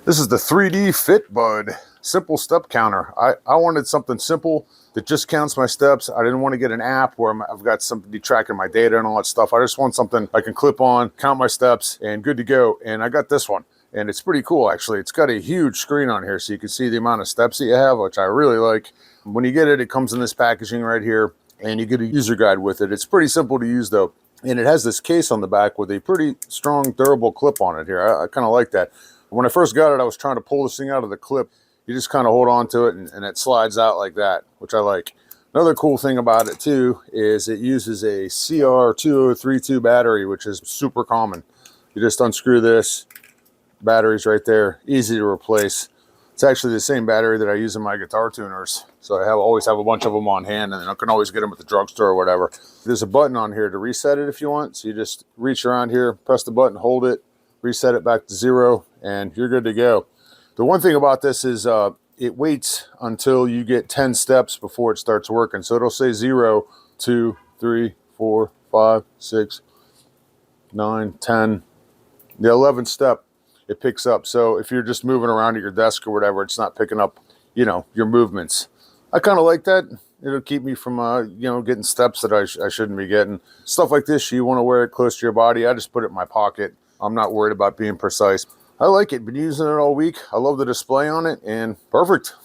This is the 3DFitBud simple step counter. I wanted something simple that just counts my steps. I didn't want to get an app where I've got somebody tracking my data and all that stuff. I just want something I can clip on, count my steps, and good to go. And I got this one. And it's pretty cool, actually. It's got a huge screen on here so you can see the amount of steps that you have, which I really like. When you get it, it comes in this packaging right here, and you get a user guide with it. It's pretty simple to use, though. And it has this case on the back with a pretty strong, durable clip on it here. I kind of like that. When I first got it, I was trying to pull this thing out of the clip. You just kind of hold on to it, and it slides out like that, which I like. Another cool thing about it, too, is it uses a CR2032 battery, which is super common. You just unscrew this. Batteries right there, easy to replace. It's actually the same battery that I use in my guitar tuners, so I always have a bunch of them on hand, and I can always get them at the drugstore or whatever. There's a button on here to reset it if you want, so you just reach around here, press the button, hold it, reset it back to 0, and you're good to go. The one thing about this is it waits until you get 10 steps before it starts working, so it'll say 0, 2, 3, 4, 5, 6, 9, 10, the 11th step. It picks up. So if you're just moving around at your desk or whatever, it's not picking up, your movements. I kind of like that. It'll keep me from, getting steps that I shouldn't be getting. Stuff like this, you want to wear it close to your body. I just put it in my pocket. I'm not worried about being precise. I like it. Been using it all week. I love the display on it, and perfect.